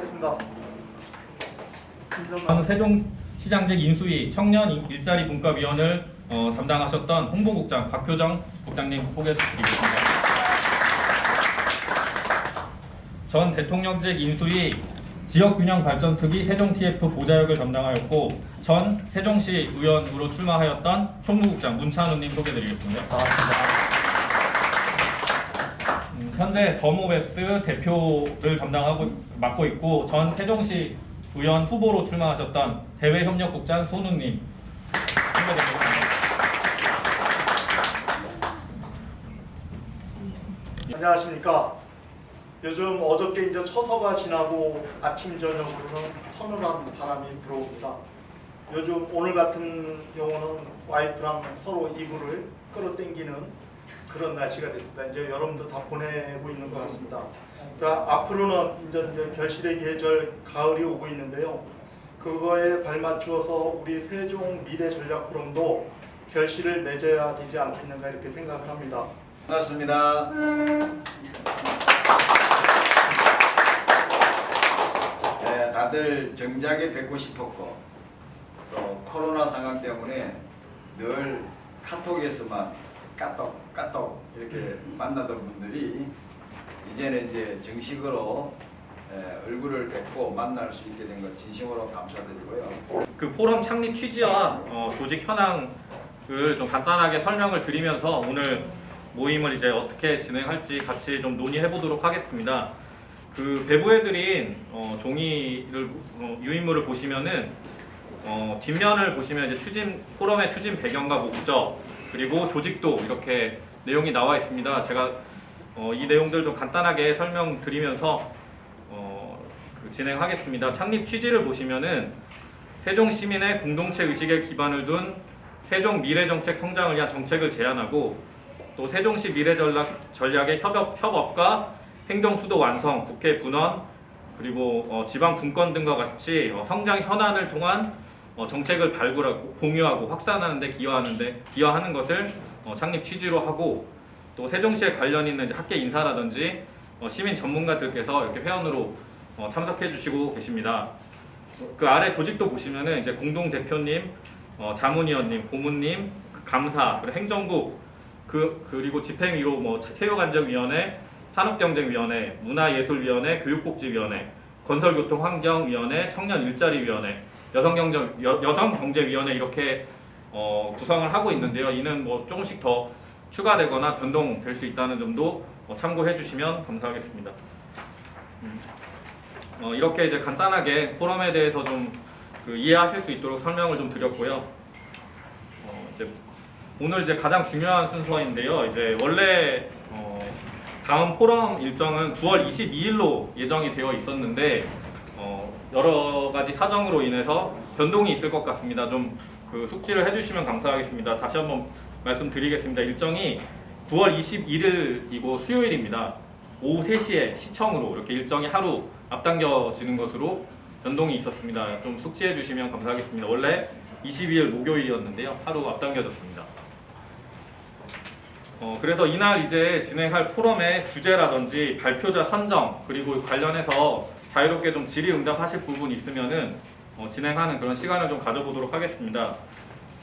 하겠습니다. 세종시장직 인수위 청년 일자리 분과위원을 담당하셨던 홍보국장 박효정 국장님 소개드리겠습니다. 전 대통령직 인수위 지역균형발전특위 세종TF 보좌역을 담당하였고 전 세종시 의원으로 출마하였던 총무국장 문찬우님 소개드리겠습니다. 반갑습니다. 현재 더모베스 대표를 맡고 있고 전 세종시 의원 후보로 출마하셨던 대외협력국장 손우님 소개드리겠습니다. 안녕하십니까. 요즘 어저께 이제 처서가 지나고 아침 저녁으로는 서늘한 바람이 불어옵니다. 요즘 오늘 같은 경우는 와이프랑 서로 이불을 끌어당기는 그런 날씨가 됐습니다. 이제 여러분도 다 보내고 있는 것 같습니다. 자, 앞으로는 이제 결실의 계절 가을이 오고 있는데요. 그거에 발맞추어서 우리 세종 미래 전략 포럼도 결실을 맺어야 되지 않겠는가 이렇게 생각을 합니다. 반갑습니다. 네, 다들 정작에 뵙고 싶었고 또 코로나 상황 때문에 늘 카톡에서만 까똑 이렇게 만나던 분들이 이제는 이제 정식으로 얼굴을 뵙고 만날 수 있게 된 것 진심으로 감사드리고요. 그 포럼 창립 취지와 조직 현황을 좀 간단하게 설명을 드리면서 오늘 모임을 이제 어떻게 진행할지 같이 좀 논의해 보도록 하겠습니다. 그 배부해드린 종이를 유인물을 보시면은 뒷면을 보시면 이제 포럼의 추진 배경과 목적 그리고 조직도 이렇게 내용이 나와 있습니다. 제가 이 내용들 좀 간단하게 설명드리면서 진행하겠습니다. 창립 취지를 보시면은 세종 시민의 공동체 의식에 기반을 둔 세종 미래정책 성장을 위한 정책을 제안하고 또 세종시 미래 전략의 협업과 행정수도 완성, 국회 분원 그리고 지방 분권 등과 같이 성장 현안을 통한 정책을 발굴하고 공유하고 확산하는 데 기여하는 것을 창립 취지로 하고 또 세종시에 관련 있는 이제 학계 인사라든지 시민 전문가들께서 이렇게 회원으로 참석해 주시고 계십니다. 그 아래 조직도 보시면은 이제 공동 대표님, 자문위원님, 고문님, 감사, 그리고 행정국 그리고 집행위로 체육안전위원회, 산업경쟁위원회, 문화예술위원회, 교육복지위원회, 건설교통환경위원회, 청년일자리위원회, 여성경제위원회 이렇게 구성을 하고 있는데요. 이는 조금씩 더 추가되거나 변동될 수 있다는 점도 참고해 주시면 감사하겠습니다. 이렇게 이제 간단하게 포럼에 대해서 좀 이해하실 수 있도록 설명을 좀 드렸고요. 오늘 이제 가장 중요한 순서인데요. 이제 원래 다음 포럼 일정은 9월 22일로 예정이 되어 있었는데 여러 가지 사정으로 인해서 변동이 있을 것 같습니다. 좀 숙지를 해주시면 감사하겠습니다. 다시 한번 말씀드리겠습니다. 일정이 9월 21일이고 수요일입니다. 오후 3시에 시청으로 이렇게 일정이 하루 앞당겨지는 것으로 변동이 있었습니다. 좀 숙지해 주시면 감사하겠습니다. 원래 22일 목요일이었는데요. 하루 앞당겨졌습니다. 그래서 이날 이제 진행할 포럼의 주제라든지 발표자 선정 그리고 관련해서 자유롭게 좀 질의응답하실 부분이 있으면은 진행하는 그런 시간을 좀 가져보도록 하겠습니다.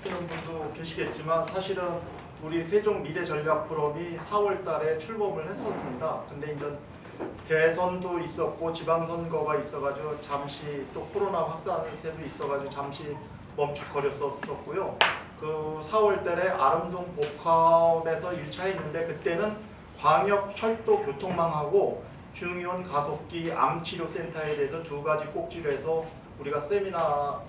하시는 분도 계시겠지만 사실은 우리 세종 미래 전략 포럼이 4월 달에 출범을 했었습니다. 근데 이제 대선도 있었고 지방선거가 있어가지고 잠시 또 코로나 확산세도 있어가지고 잠시 멈칫거렸었고요. 그 4월 달에 아름동 복합에서 1차 했는데 그때는 광역 철도 교통망하고 중의원 가속기 암치료센터에 대해서 두 가지 꼭지로 해서 우리가 세미나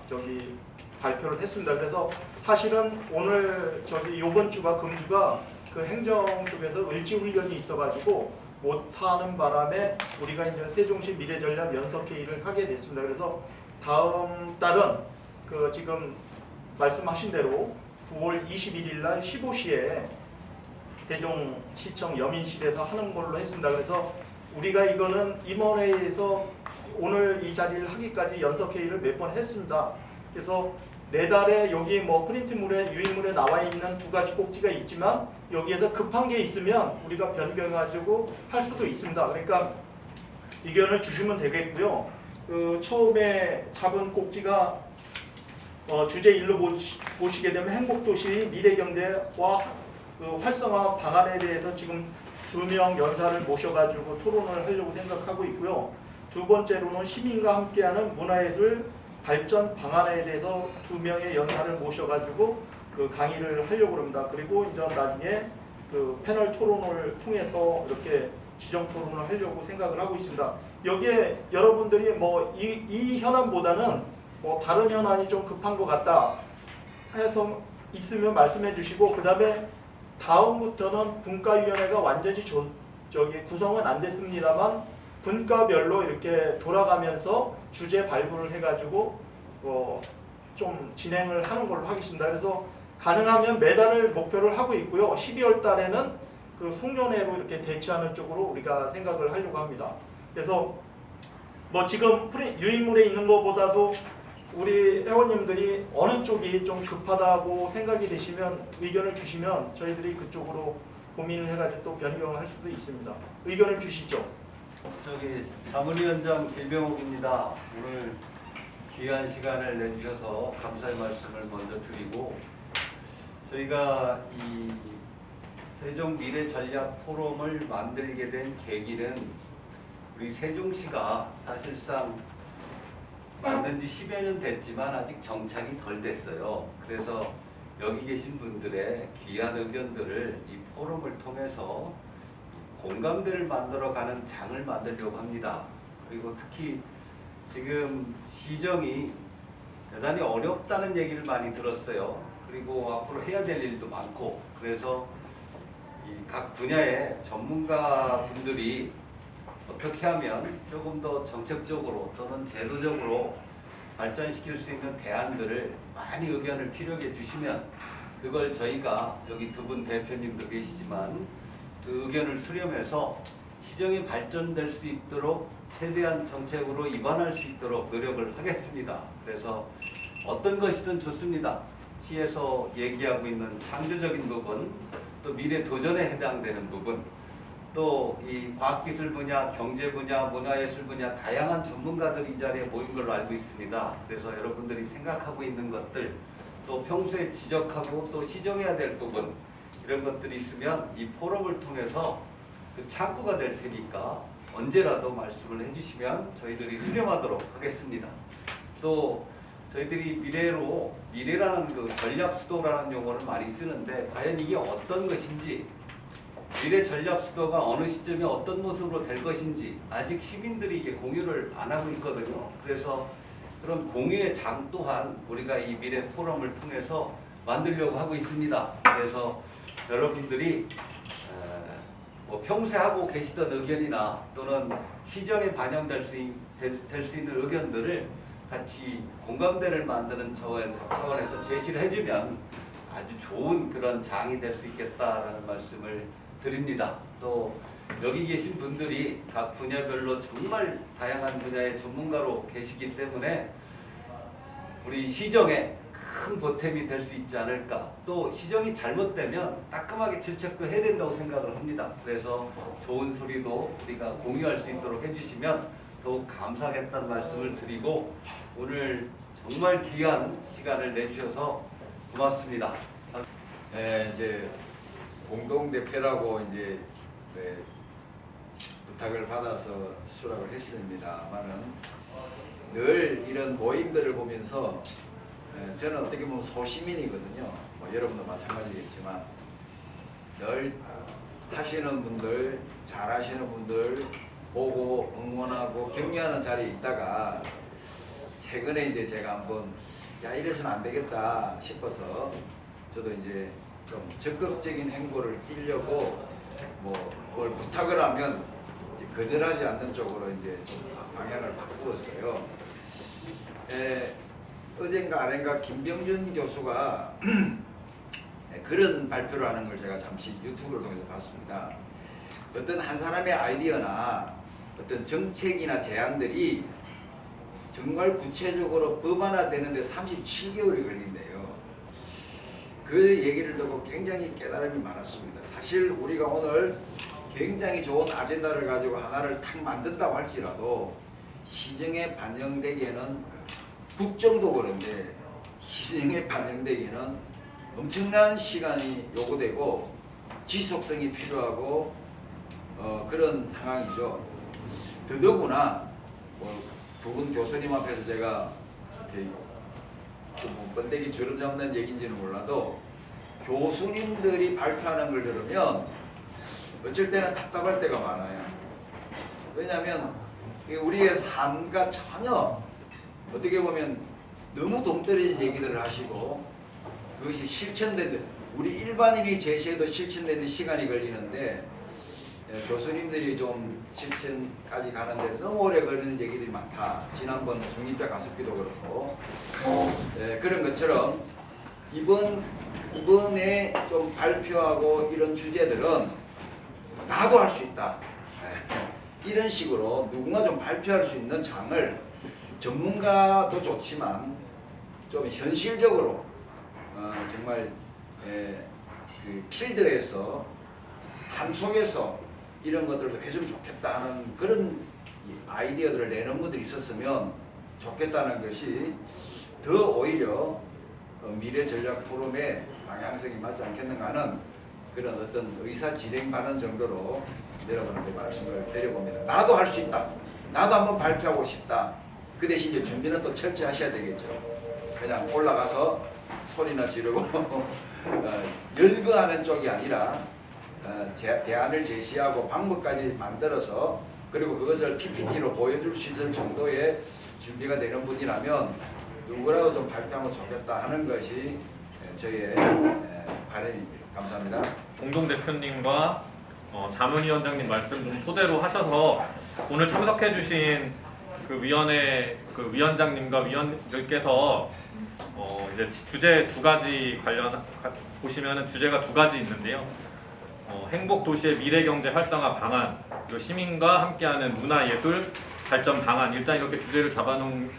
발표를 했습니다. 그래서 사실은 오늘 요번 주가 금주가 그 행정 쪽에서 을지훈련이 있어가지고 못하는 바람에 우리가 이제 세종시 미래전략 연석회의를 하게 됐습니다. 그래서 다음 달은 그 지금 말씀하신 대로 9월 21일 날 15시에 세종시청 여민실에서 하는 걸로 했습니다. 그래서 우리가 이거는 임원회의에서 오늘 이 자리를 하기까지 연석회의를 몇 번 했습니다. 그래서 내달에 여기 프린트물에 유인물에 나와 있는 두 가지 꼭지가 있지만 여기에서 급한 게 있으면 우리가 변경해가지고 할 수도 있습니다. 그러니까 의견을 주시면 되겠고요. 그 처음에 잡은 꼭지가 주제 1로 보시게 되면 행복도시 미래경제와 그 활성화 방안에 대해서 지금 2명 연사를 모셔가지고 토론을 하려고 생각하고 있고요. 두 번째로는 시민과 함께하는 문화예술 발전 방안에 대해서 2명의 연사를 모셔가지고 그 강의를 하려고 합니다. 그리고 이제 나중에 그 패널 토론을 통해서 이렇게 지정 토론을 하려고 생각을 하고 있습니다. 여기에 여러분들이 뭐 이 현안보다는 뭐 다른 현안이 좀 급한 것 같다 해서 있으면 말씀해 주시고, 그 다음에 다음부터는 분과위원회가 완전히 구성은 안 됐습니다만 분과별로 이렇게 돌아가면서 주제 발굴을 해가지고 좀 진행을 하는 걸로 하겠습니다. 그래서 가능하면 매달을 목표를 하고 있고요. 12월 달에는 그 송년회로 이렇게 대치하는 쪽으로 우리가 생각을 하려고 합니다. 그래서 뭐 지금 유인물에 있는 것보다도 우리 회원님들이 어느 쪽이 좀 급하다고 생각이 되시면 의견을 주시면 저희들이 그쪽으로 고민을 해가지고 또 변경할 수도 있습니다. 의견을 주시죠. 저기 사무위원장 김병욱입니다. 오늘 귀한 시간을 내주셔서 감사의 말씀을 먼저 드리고, 저희가 이 세종 미래 전략 포럼을 만들게 된 계기는 우리 세종시가 사실상 만든 지 10여 년 됐지만 아직 정착이 덜 됐어요. 그래서 여기 계신 분들의 귀한 의견들을 이 포럼을 통해서 공감대를 만들어가는 장을 만들려고 합니다. 그리고 특히 지금 시정이 대단히 어렵다는 얘기를 많이 들었어요. 그리고 앞으로 해야 될 일도 많고, 그래서 이 각 분야의 전문가분들이 어떻게 하면 조금 더 정책적으로 또는 제도적으로 발전시킬 수 있는 대안들을 많이 의견을 피력해 주시면, 그걸 저희가 여기 두 분 대표님도 계시지만 그 의견을 수렴해서 시정이 발전될 수 있도록 최대한 정책으로 입안할 수 있도록 노력을 하겠습니다. 그래서 어떤 것이든 좋습니다. 시에서 얘기하고 있는 창조적인 부분, 또 미래 도전에 해당되는 부분, 또 이 과학기술 분야, 경제 분야, 문화예술 분야 다양한 전문가들이 이 자리에 모인 걸로 알고 있습니다. 그래서 여러분들이 생각하고 있는 것들, 또 평소에 지적하고 또 시정해야 될 부분, 이런 것들이 있으면 이 포럼을 통해서 그 창구가 될 테니까 언제라도 말씀을 해주시면 저희들이 수렴하도록 하겠습니다. 또 저희들이 미래라는 그 전략 수도라는 용어를 많이 쓰는데, 과연 이게 어떤 것인지, 미래 전략 수도가 어느 시점에 어떤 모습으로 될 것인지 아직 시민들이 이게 공유를 안 하고 있거든요. 그래서 그런 공유의 장 또한 우리가 이 미래 포럼을 통해서 만들려고 하고 있습니다. 그래서 여러분들이 뭐 평소에 하고 계시던 의견이나 또는 시정에 반영될 수 있는 의견들을 같이 공감대를 만드는 차원에서 제시를 해주면 아주 좋은 그런 장이 될 수 있겠다라는 말씀을 드립니다. 또 여기 계신 분들이 각 분야별로 정말 다양한 분야의 전문가로 계시기 때문에 우리 시정에 큰 보탬이 될 수 있지 않을까. 또 시정이 잘못되면 따끔하게 질책도 해야 된다고 생각을 합니다. 그래서 좋은 소리도 우리가 공유할 수 있도록 해주시면 더욱 감사하겠다는 말씀을 드리고, 오늘 정말 귀한 시간을 내주셔서 고맙습니다. 네, 이제 공동 대표라고 이제 부탁을 받아서 수락을 했습니다만은 늘 이런 모임들을 보면서 저는 어떻게 보면 소시민이거든요. 뭐 여러분도 마찬가지겠지만 늘 하시는 분들, 잘하시는 분들 보고 응원하고 격려하는 자리에 있다가 최근에 이제 제가 한번 야 이래서는 안 되겠다 싶어서 저도 이제 좀 적극적인 행보를 띠려고 뭘 부탁을 하면 이제 거절하지 않는 쪽으로 이제 좀 방향을 바꾸었어요. 어젠가 아젠가 김병준 교수가 그런 발표를 하는 걸 제가 잠시 유튜브를 통해서 봤습니다. 어떤 한 사람의 아이디어나 어떤 정책이나 제안들이 정말 구체적으로 법안화되는데 37개월이 걸린대요. 그 얘기를 듣고 굉장히 깨달음이 많았습니다. 사실 우리가 오늘 굉장히 좋은 아젠다를 가지고 하나를 탁 만든다고 할지라도 시정에 반영되기에는 국정도 그런데 시정에 반영되기에는 엄청난 시간이 요구되고 지속성이 필요하고 그런 상황이죠. 더더구나 두 분 교수님 앞에서 제가 이렇게 좀 번데기 주름 잡는 얘기인지는 몰라도 교수님들이 발표하는 걸 들으면 어쩔 때는 답답할 때가 많아요. 왜냐하면 우리의 삶과 전혀 어떻게 보면 너무 동떨어진 얘기들을 하시고 그것이 실천된 우리 일반인이 제시해도 실천되는 시간이 걸리는데 교수님들이 좀 실천까지 가는데 너무 오래 걸리는 얘기들이 많다. 지난번 중립대 가습기도 그렇고 그런 것처럼 이번에 좀 발표하고 이런 주제들은 나도 할 수 있다. 이런 식으로 누군가 좀 발표할 수 있는 장을 전문가도 좋지만 좀 현실적으로 정말 그 필드에서 삶 속에서 이런 것들을 해주면 좋겠다 하는 그런 아이디어들을 내는 분들이 있었으면 좋겠다는 것이 더 오히려 미래 전략 포럼의 방향성이 맞지 않겠는가 하는 그런 어떤 의사 진행 발언 정도로 여러분한테 말씀을 드려봅니다. 나도 할 수 있다. 나도 한번 발표하고 싶다. 그 대신 이제 준비는 또 철저히 하셔야 되겠죠. 그냥 올라가서 소리나 지르고 열거하는 쪽이 아니라 대안을 제시하고 방법까지 만들어서 그리고 그것을 PPT로 보여줄 수 있을 정도의 준비가 되는 분이라면 누구라도 좀 발표하면 좋겠다 하는 것이 저의 바람입니다. 감사합니다. 공동대표님과 자문위원장님 말씀 좀 토대로 하셔서 오늘 참석해주신 그 위원회 그 위원장님과 위원들께서 이제 주제 두 가지 보시면은 주제가 두 가지 있는데요. 행복 도시의 미래 경제 활성화 방안, 그리고 시민과 함께하는 문화예술 발전 방안. 일단 이렇게 주제를 잡아놓은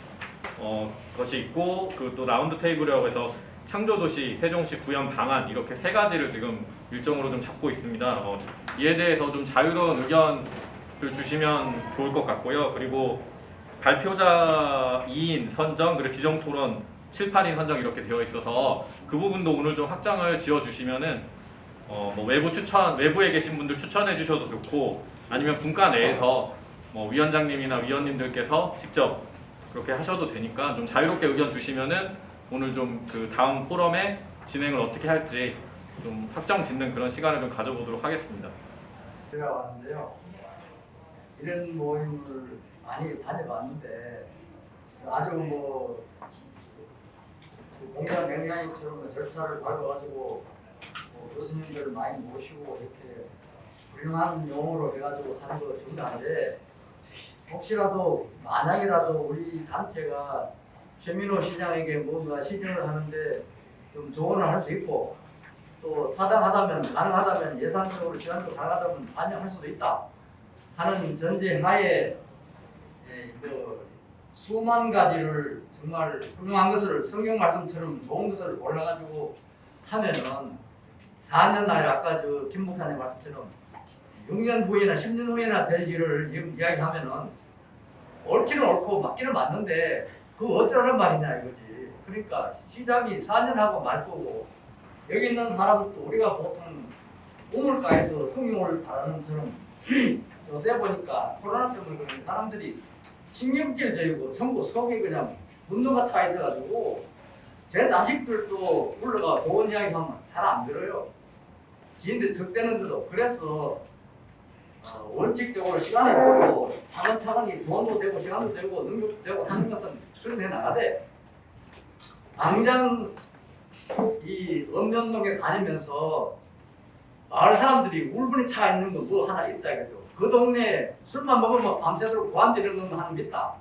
것이 있고 그 또 라운드 테이블이라고 해서 창조도시 세종시 구현 방안 이렇게 세 가지를 지금 일정으로 좀 잡고 있습니다. 이에 대해서 좀 자유로운 의견을 주시면 좋을 것 같고요. 그리고 발표자 2인 선정 그리고 지정 토론 7, 8인 선정 이렇게 되어 있어서 그 부분도 오늘 좀 확장을 지어 주시면은 뭐 외부에 계신 분들 추천해 주셔도 좋고 아니면 분과 내에서 뭐 위원장님이나 위원님들께서 직접 그렇게 하셔도 되니까 좀 자유롭게 의견 주시면은 오늘 좀 그 다음 포럼의 진행을 어떻게 할지 좀 확정 짓는 그런 시간을 좀 가져보도록 하겠습니다. 들어왔는데요. 이런 모임을 많이 다녀봤는데 아주 뭐 공약 맹장님처럼 절차를 밟아가지고 교수님들 많이 모시고 이렇게 훌륭한 용어로 해가지고 하는 거 중요한데 혹시라도 만약이라도 우리 단체가 최민호 시장에게 뭔가 시정을 하는데 좀 조언을 할 수 있고 또 타당하다면 가능하다면 예산적으로 시간도 가능하다면 반영할 수도 있다 하는 전제하에 그 수만 가지를 정말 훌륭한 것을 성경 말씀처럼 좋은 것을 골라가지고 하면은 4년 안에 아까 김 목사님 말씀처럼 6년 후에나 10년 후에나 될 일을 이야기하면은 옳기는 옳고 맞기는 맞는데 그거 어쩌라는 말이냐 이거지. 그러니까 시작이 4년 하고 말 거고 여기 있는 사람들도 우리가 보통 우물가에서 성경을 바라는 것처럼 요새 보니까 코로나 때문에 그런 사람들이 신경질적이고 전부 속이 그냥 분노가 차 있어가지고 제 자식들도 불러가 좋은 이야기 하면 잘 안 들어요. 지인들 득대는데도 그래서 원칙적으로 시간을 보고 차근차근히 돈도 되고 시간도 되고 능력도 되고 하는 것은 수련해 나가되 당장 이 읍면동에 다니면서 마을 사람들이 울분이 차 있는 거 뭐 하나 있다 이거죠. 그 동네에 술만 먹으면 밤새도록 고함지르는 거 하는 게 있다.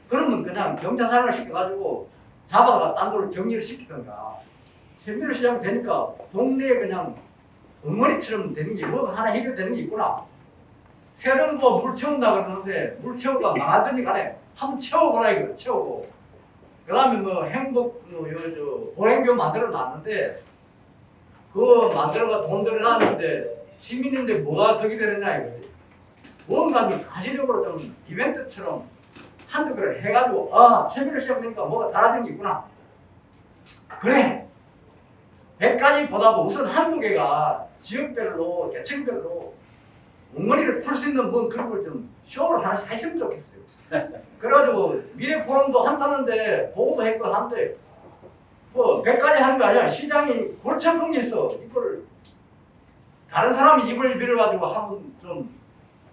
그러면 그냥 경찰사를 시켜가지고 잡아가 딴 데로 격리를 시키던가. 최민호 시장 되니까 동네에 그냥 엉머리처럼 되는 게 뭐 하나 해결되는 게 있구나. 세련보 물 채운다 그러는데 물 채우다 망하더니 간에 한번 채워보라 이거 채우고 그 다음에 뭐 행복 보행교 만들어 놨는데 그거 만들어가 돈 들여놨는데 시민인데 뭐가 덕이 되느냐 이거지. 뭔가 가시적으로 좀 이벤트처럼 한두 개를 해가지고 최민호 시장 보니까 뭐가 달라진 게 있구나. 그래. 100가지보다도 우선 한두 개가 지역별로 계층별로 몽머리를 풀 수 있는 뭐 그런 걸 좀 쇼를 하나씩 했으면 좋겠어요. 그래가지고 미래 포럼도 한다는데 보고도 했고 한데 뭐 100가지 하는 거 아니야. 시장이 골차품이 있어. 이걸 다른 사람이 입을 빌어가지고 하면 좀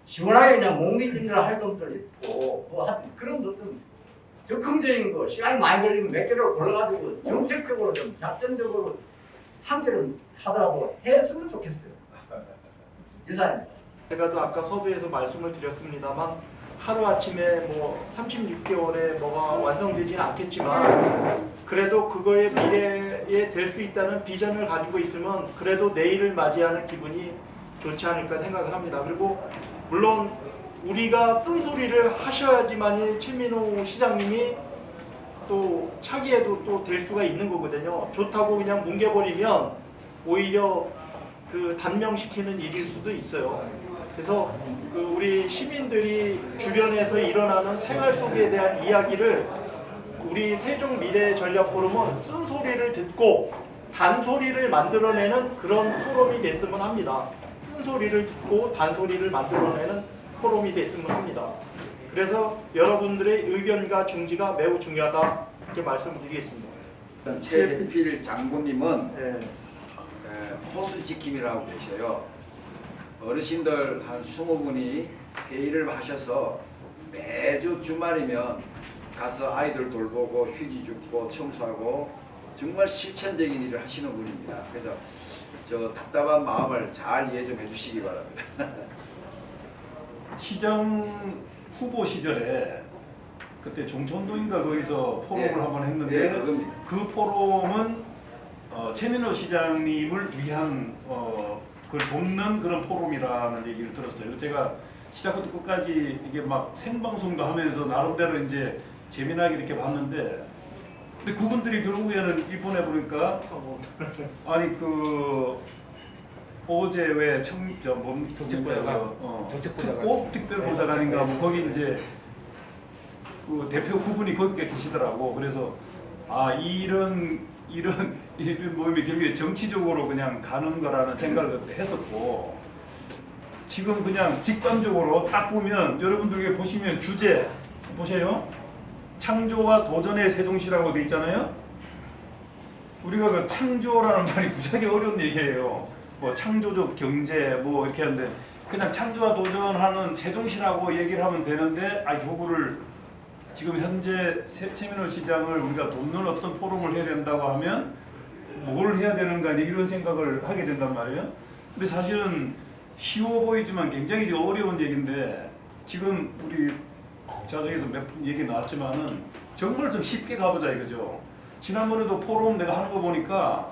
시원하게 그냥 몽리진이라 활동들 있고 뭐 하여튼 그런 어떤 적극적인 거 시간이 많이 걸리면 몇 개를 골라가지고 정책적으로 좀 작전적으로 한 개를 하더라도 했으면 좋겠어요. 이사입니다. 제가 또 아까 서두에서 말씀을 드렸습니다만 하루아침에 뭐 36개월에 뭐가 완성되지는 않겠지만 그래도 그거의 미래에 될 수 있다는 비전을 가지고 있으면 그래도 내일을 맞이하는 기분이 좋지 않을까 생각을 합니다. 그리고 물론 우리가 쓴소리를 하셔야지만이 최민호 시장님이 또 차기에도 또 될 수가 있는 거거든요. 좋다고 그냥 뭉개버리면 오히려 그 단명시키는 일일 수도 있어요. 그래서 그 우리 시민들이 주변에서 일어나는 생활 속에 대한 이야기를 우리 세종 미래 전략 포럼은 쓴소리를 듣고 단소리를 만들어내는 그런 포럼이 됐으면 합니다. 쓴소리를 듣고 단소리를 만들어내는 포럼이 됐으면 합니다. 그래서 여러분들의 의견과 중지가 매우 중요하다 이렇게 말씀드리겠습니다. 최필 장군님은 네. 호수 지킴이라고 계셔요. 어르신들 한 20분이 회의를 하셔서 매주 주말이면 가서 아이들 돌보고 휴지 줍고 청소하고 정말 실천적인 일을 하시는 분입니다. 그래서 저 답답한 마음을 잘 이해 좀 해주시기 바랍니다. 시장 후보 시절에 그때 종촌동인가 거기서 포럼을 네. 한번 했는데 네, 그겁니다. 그 포럼은 최민호 시장님을 위한 그걸 돕는 그런 포럼이라는 얘기를 들었어요. 제가 시작부터 끝까지 이게 막 생방송도 하면서 나름대로 이제 재미나게 이렇게 봤는데 근데 그분들이 결국에는 이번에 보니까 아니 그 어제 왜 특별보좌관인가 뭐 거기 이제 그 대표 구분이 거기 계시더라고. 그래서 이런 모임이 결국에 정치적으로 그냥 가는 거라는 생각을 그때 했었고 지금 그냥 직관적으로 딱 보면 여러분들 보시면 주제 보세요. 창조와 도전의 세종시라고 돼 있잖아요. 우리가 그 창조라는 말이 무지하게 어려운 얘기예요. 뭐 창조적 경제 뭐 이렇게 하는데 그냥 창조와 도전하는 세종시라고 얘기를 하면 되는데 요거를 지금 현재 최민호 시장을 우리가 돕는 어떤 포럼을 해야 된다고 하면 뭘 해야 되는가 이런 생각을 하게 된단 말이에요. 근데 사실은 쉬워 보이지만 굉장히 지금 어려운 얘기인데 지금 우리 자석에서 몇 번 얘기 나왔지만은 정말 좀 쉽게 가보자 이거죠. 지난번에도 포럼 내가 하는 거 보니까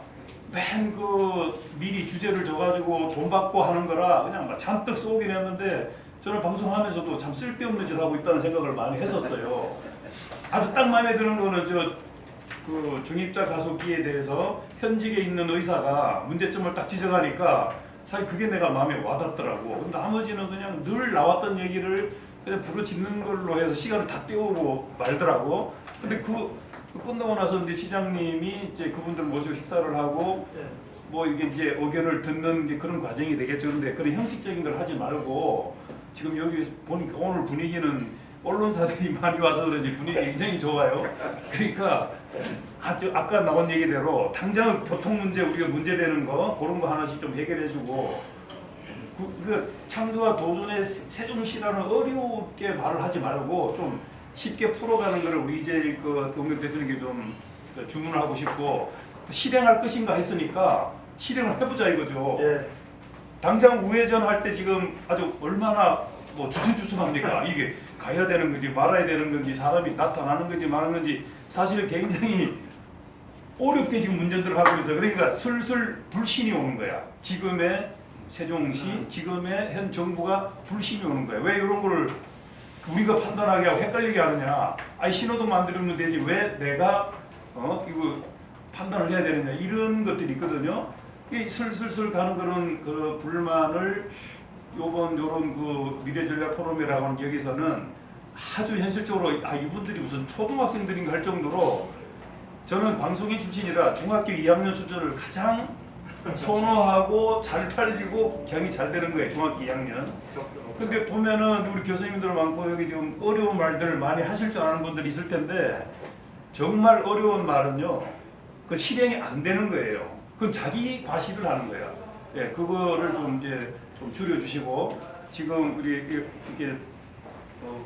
맨 그 미리 주제를 줘가지고 돈 받고 하는 거라 그냥 막 잔뜩 쏘긴 했는데 저는 방송하면서도 참 쓸데없는 짓을 하고 있다는 생각을 많이 했었어요. 아주 딱 마음에 드는 거는 그 중입자 가속기에 대해서 현직에 있는 의사가 문제점을 딱 지적하니까 사실 그게 내가 마음에 와닿더라고. 근데 나머지는 그냥 늘 나왔던 얘기를 그냥 부르짖는 걸로 해서 시간을 다 때우고 말더라고. 근데 끝나고 나서 이제 시장님이 이제 그분들 모시고 식사를 하고 뭐 이게 이제 의견을 듣는 게 그런 과정이 되겠죠. 근데 그런 형식적인 걸 하지 말고 지금 여기 보니까 오늘 분위기는 언론사들이 많이 와서 그런지 분위기 굉장히 좋아요. 그러니까 아까 나온 얘기대로 당장 교통 문제 우리가 문제되는 거 그런 거 하나씩 좀 해결해주고 그 창조와 도전의 세종시라는 어렵게 말을 하지 말고 좀 쉽게 풀어가는 거를 우리 이제 그 동경 대표님께 좀 주문을 하고 싶고 실행할 것인가 했으니까 실행을 해보자 이거죠. 예. 당장 우회전 할 때 지금 아주 얼마나 뭐 주춤주춤합니까? 이게 가야 되는 건지 말아야 되는 건지 사람이 나타나는 건지 마는 건지 사실 굉장히 어렵게 지금 운전들을 하고 있어요. 그러니까 슬슬 불신이 오는 거야. 지금의 세종시, 지금의 현 정부가 불신이 오는 거야. 왜 이런 거를 우리가 판단하게 하고 헷갈리게 하느냐? 신호도 만들면 되지 왜 내가 이거 판단을 해야 되느냐? 이런 것들이 있거든요. 이 슬슬 가는 그런 그 불만을 요런 그 미래전략 포럼이라고 하는 여기서는 아주 현실적으로 이분들이 무슨 초등학생들인가 할 정도로 저는 방송인 출신이라 중학교 2학년 수준을 가장 선호하고 잘 팔리고 경이 잘 되는 거예요. 중학교 2학년. 근데 보면은 우리 교수님들 많고 여기 지금 어려운 말들을 많이 하실 줄 아는 분들이 있을 텐데 정말 어려운 말은요. 그 실행이 안 되는 거예요. 그건 자기 과시를 하는 거야. 예, 그거를 좀 이제 좀 줄여주시고 지금 우리 이게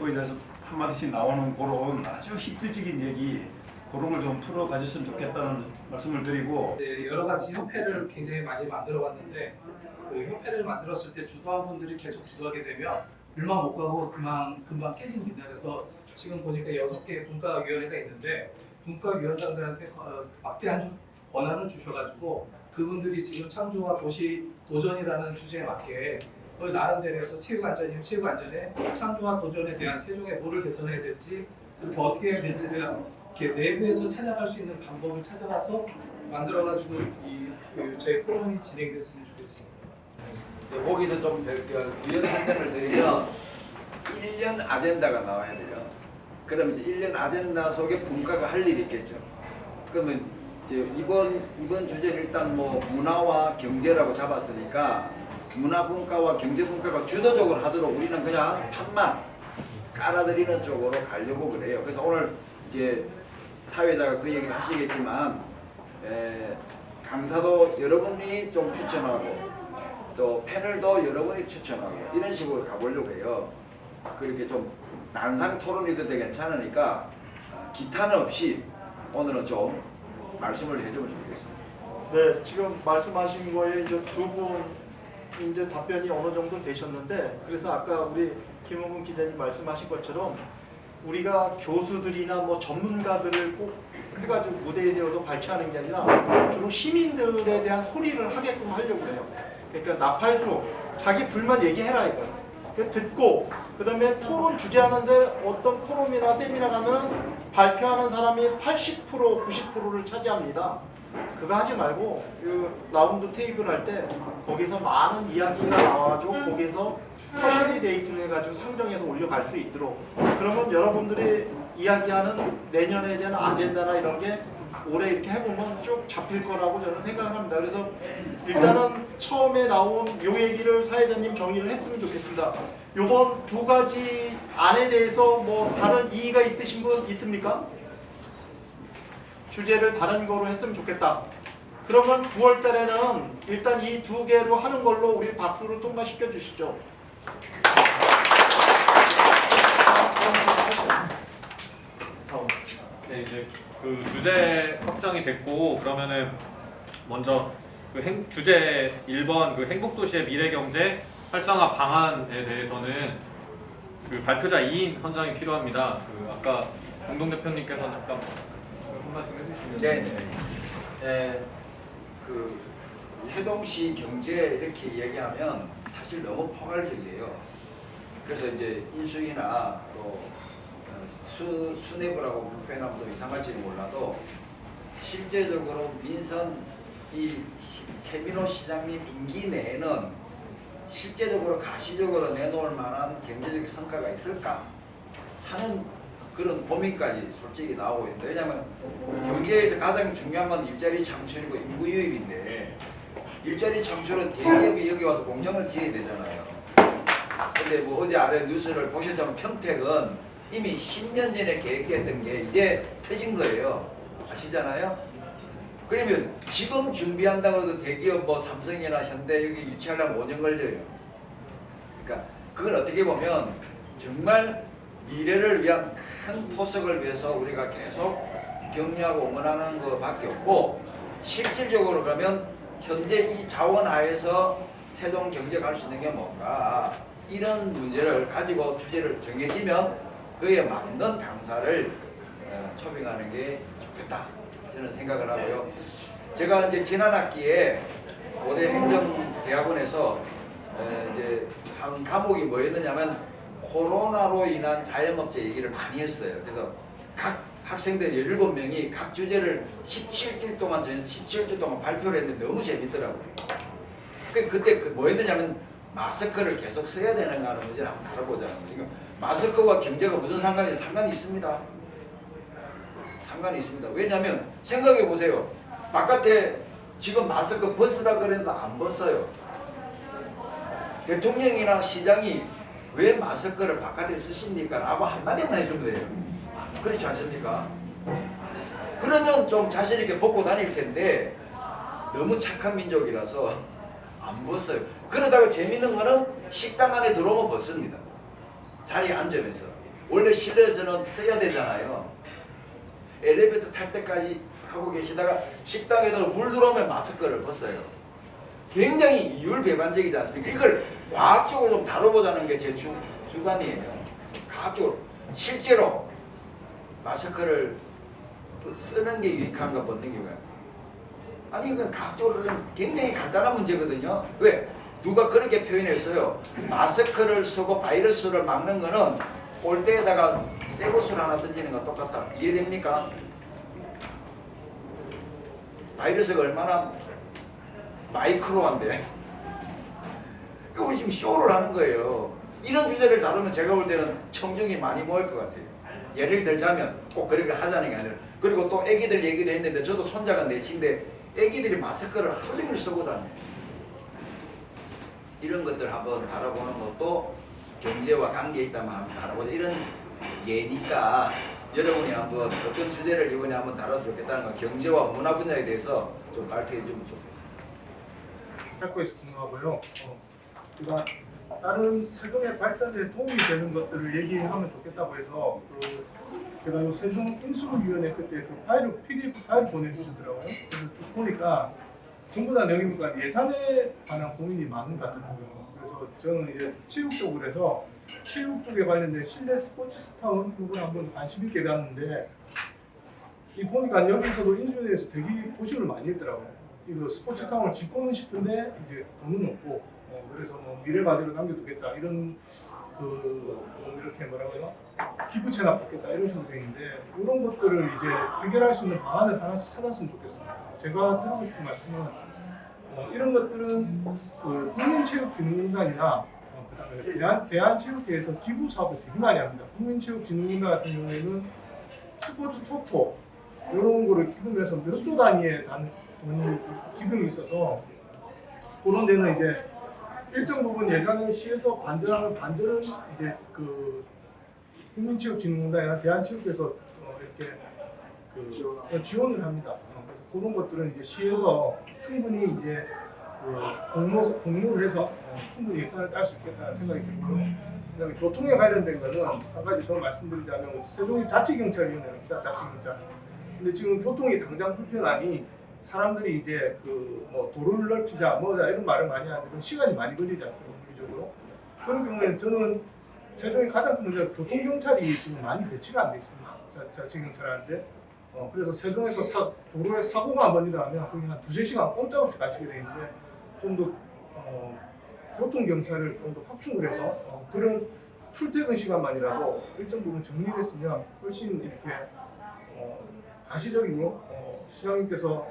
의자에서 한마디씩 나오는 그런 아주 실질적인 얘기 그런 걸 좀 풀어 가셨으면 좋겠다는 말씀을 드리고 이제 여러 가지 협회를 굉장히 많이 만들어 왔는데 그 협회를 만들었을 때 주도한 분들이 계속 주도하게 되면 얼마 못 가고 금방 깨집니다. 그래서 지금 보니까 6개의 분과위원회가 있는데 분과위원장들한테 막대한 권한을 주셔가지고 그분들이 지금 창조와 도시 도전이라는 주제에 맞게 나름대로 해서 체육안전이면 체육안전에 창조와 도전에 대한 세종에 뭐를 개선해야 될지 그렇게 어떻게 해야 될지를 이렇게 내부에서 찾아갈 수 있는 방법을 찾아가서 만들어가지고 저희 포럼이 진행됐으면 좋겠습니다. 네, 거기서 좀 위원 설명을 드리면 1년 아젠다가 나와야 돼요. 그럼 이제 1년 아젠다 속에 분과가 할 일이 있겠죠. 그러면 이제 이번 주제는 일단 뭐 문화와 경제라고 잡았으니까 문화 분과와 경제 분과가 주도적으로 하도록 우리는 그냥 판만 깔아드리는 쪽으로 가려고 그래요. 그래서 오늘 이제 사회자가 그 얘기를 하시겠지만 강사도 여러분이 좀 추천하고 또 패널도 여러분이 추천하고 이런 식으로 가보려고 해요. 그렇게 좀 난상 토론이 돼도 괜찮으니까 기탄 없이 오늘은 좀 말씀을 해주면 좋겠습니다. 네, 지금 말씀하신 거에 이제 두 분 이제 답변이 어느 정도 되셨는데 그래서 아까 우리 김홍근 기자님 말씀하신 것처럼 우리가 교수들이나 뭐 전문가들을 꼭 해가지고 무대에 대어서 발췌하는 게 아니라 주로 시민들에 대한 소리를 하게끔 하려고 해요. 그러니까 나팔수 자기 불만 얘기해라 이거예요. 듣고 그다음에 토론 주재하는데 어떤 포럼이나 세미나 가면 발표하는 사람이 80% 90%를 차지합니다. 그거 하지 말고 그 라운드 테이블 할 때 거기서 많은 이야기가 나와가지고 거기서 퍼실리데이트를 해가지고 상정해서 올려갈 수 있도록 그러면 여러분들이 이야기하는 내년에 대한 아젠다나 이런 게 올해 이렇게 해보면 쭉 잡힐 거라고 저는 생각을 합니다. 그래서 일단은 처음에 나온 요 얘기를 사회자님 정리를 했으면 좋겠습니다. 요번 두 가지 안에 대해서 뭐 다른 이의가 있으신 분 있습니까? 주제를 다른 거로 했으면 좋겠다. 그러면 9월 달에는 일단 이 두 개로 하는 걸로 우리 박수로 통과시켜 주시죠. 네, 이제 그 주제 확정이 됐고 그러면은 먼저 그 주제 1번 그 행복도시의 미래경제 활성화 방안에 대해서는 그 발표자 2인 선정이 필요합니다. 그 아까 공동대표님께서 잠깐 한 말씀 해주시면 네. 그 세종시 경제 이렇게 얘기하면 사실 너무 포괄적이에요. 그래서 이제 인수위나 또 수뇌부라고 표현하면 좀 이상할지 몰라도 실제적으로 민선 이 최민호 시장님 임기 내에는 실제적으로 가시적으로 내놓을 만한 경제적 성과가 있을까 하는 그런 고민까지 솔직히 나오고 있는데 왜냐하면 경제에서 가장 중요한 건 일자리 창출이고 인구 유입인데 일자리 창출은 대기업이 여기 와서 공장을 지어야 되잖아요. 근데 뭐 어제 아래 뉴스를 보셨지만 평택은 이미 10년 전에 계획했던 게 이제 터진 거예요. 아시잖아요? 그러면 지금 준비한다고 해도 대기업 뭐 삼성이나 현대 여기 유치하려면 5년 걸려요. 그러니까 그걸 어떻게 보면 정말 미래를 위한 큰 포석을 위해서 우리가 계속 격려하고 응원하는 것밖에 없고 실질적으로 그러면 현재 이 자원 하에서 세종 경제 갈 수 있는 게 뭔가 이런 문제를 가지고 주제를 정해지면 그에 맞는 강사를 초빙하는 게 좋겠다 저는 생각을 하고요. 제가 이제 지난 학기에 고대 행정대학원에서 이제 한 과목이 뭐였느냐면 코로나로 인한 자영업자 얘기를 많이 했어요. 그래서 각 학생들 17명이 각 주제를 17주 동안 발표를 했는데 너무 재밌더라고요. 그때 뭐였느냐면 마스크를 계속 써야 되는가 하는 문제를 한번 다뤄보자는 거예요. 마스크와 경제가 무슨 상관이 있습니다. 상관이 있습니다. 왜냐하면 생각해 보세요. 바깥에 지금 마스크 벗으라 그래도 안 벗어요. 대통령이나 시장이 왜 마스크를 바깥에 쓰십니까? 라고 한마디만 해주면 돼요. 그렇지 않습니까? 그러면 좀 자신 있게 벗고 다닐 텐데 너무 착한 민족이라서 안 벗어요. 그러다가 재밌는 거는 식당 안에 들어오면 벗습니다. 자리에 앉으면서. 원래 실내에서는 써야 되잖아요. 엘리베이터 탈 때까지 하고 계시다가 식당에도 물 들어오면 마스크를 벗어요. 굉장히 이율배반적이지 않습니까? 이걸 과학적으로 좀 다뤄보자는 게 제 주관이에요. 과학적으로. 실제로 마스크를 쓰는 게 유익한가 벗는 게 유익한가? 아니 이건 과학적으로는 굉장히 간단한 문제거든요. 왜? 누가 그렇게 표현했어요. 마스크를 쓰고 바이러스를 막는 거는 골대에다가 쇠구슬 하나 던지는 거 똑같다. 이해됩니까? 바이러스가 얼마나 마이크로한데 우리 지금 쇼를 하는 거예요. 이런 주제를 다루면 제가 볼 때는 청중이 많이 모일 것 같아요. 예를 들자면 꼭 그렇게 하자는 게 아니라, 그리고 또 애기들 얘기도 했는데 저도 손자가 넷인데 애기들이 마스크를 하루 종일 쓰고 다녀요. 이런 것들 한번 다뤄보는 것도 경제와 관계 있다면 한번 다뤄보자. 이런 예니까 여러분이 한번 어떤 주제를 이번에 한번 다뤄도 좋겠다는 건 경제와 문화 분야에 대해서 좀 발표해 주면 좋겠어요. 학교에서 근무하고요. 제가 다른 세종의 발전에 도움이 되는 것들을 얘기하면 좋겠다고 해서 제가 요 세종 인수위원회 그때 그 파일을 PDF 파일 보내주시더라고요. 그래서 쭉 보니까 전부 다 내용이 보니까 예산에 관한 고민이 많은 것 같더라고요. 그래서 저는 이제 체육 쪽으로 해서 체육 쪽에 관련된 실내 스포츠타운 부분을 한번 관심 있게 봤는데 이 보니까 여기서도 인수위에서 되게 고심을 많이 했더라고요. 이거 스포츠타운을 짓고는 싶은데 이제 돈은 없고 그래서 뭐 미래 과제로 남겨두겠다 이런 좀 이렇게 뭐라고요 기부 체납 받겠다 이런 식으로 돼 있는데 이런 것들을 이제 해결할 수 있는 방안을 하나씩 찾았으면 좋겠습니다. 제가 드리고 싶은 말씀은 이런 것들은 그 국민체육진흥공단이나 그다음에 대한체육회에서 기부 사업을 되게 많이 합니다. 국민체육진흥공단 같은 경우에는 스포츠 토토 이런 거를 기금해서 몇 조 단위의 돈이 기금이 있어서 그런 데는 이제 일정 부분 예산을 시에서 반절하는 반절은 이제 그 국민체육진흥공단이나 대한체육회에서 이렇게 지원을 합니다. 그래서 그런 것들은 이제 시에서 충분히 이제 공모를 해서 충분히 예산을 딸 수 있겠다는 생각이 들고요. 그다음에 교통에 관련된 거는 한 가지 더 말씀드리자면 세종이 자치경찰위원회입니다. 자치경찰. 근데 지금 교통이 당장 불편하니 사람들이 이제 뭐 도로를 넓히자 뭐자 이런 말을 많이 하는데 그건 시간이 많이 걸리지 않습니까? 물리적으로. 그런 경우에는 저는 세종의 가장 큰 문제가 교통경찰이 지금 많이 배치가 안 돼 있습니다. 자치경찰한테. 그래서 세종에서 도로에 사고가 한번 일어나면 거기 한 2~3시간 꼼짝없이 가시게 돼 있는데 좀 더 교통경찰을 좀 더 확충을 해서 그런 출퇴근 시간만이라도 일정 부분 정리를 했으면 훨씬 이렇게 가시적이고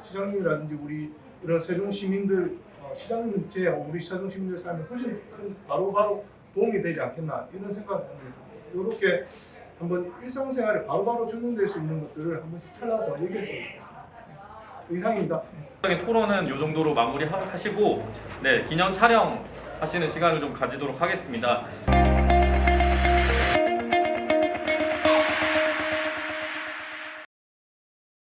시장님이라든지 우리 이런 세종 시민들 시장님 우리 세종 시민들 삶에 훨씬 큰 바로바로 도움이 되지 않겠나 이런 생각을 합니다. 이렇게 한번 일상생활에 바로바로 적용될 수 있는 것들을 한 번씩 찾아서 얘기했습니다. 이상입니다. 토론은 이 정도로 마무리하시고 기념 촬영 하시는 시간을 좀 가지도록 하겠습니다.